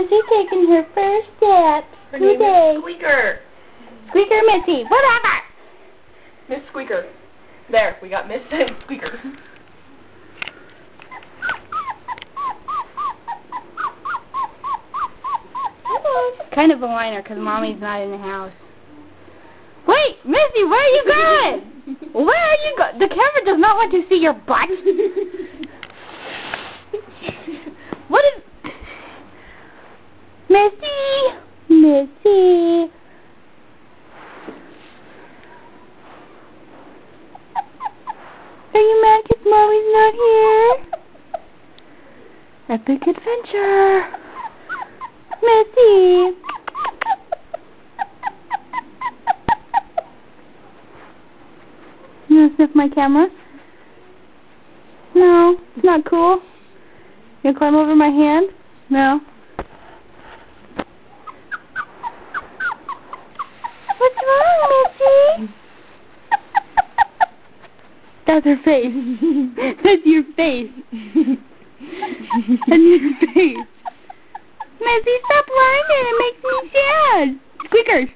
Missy taking her first steps Her name today. is Squeaker. Squeaker Missy, whatever. Miss Squeaker. There, we got Miss and Squeaker. Kind of a whiner because Mommy's not in the house. Wait, Missy, where are you going? Where are you going? The camera does not want to see your butt. What is... Missy! Missy! Are you mad because Mommy's not here? Epic adventure! Missy! You want to sniff my camera? No, it's not cool. You want to climb over my hand? No. What's wrong, Missy? That's her face. That's your face. That's your face. Missy, stop whining. It makes me sad. Squeakers.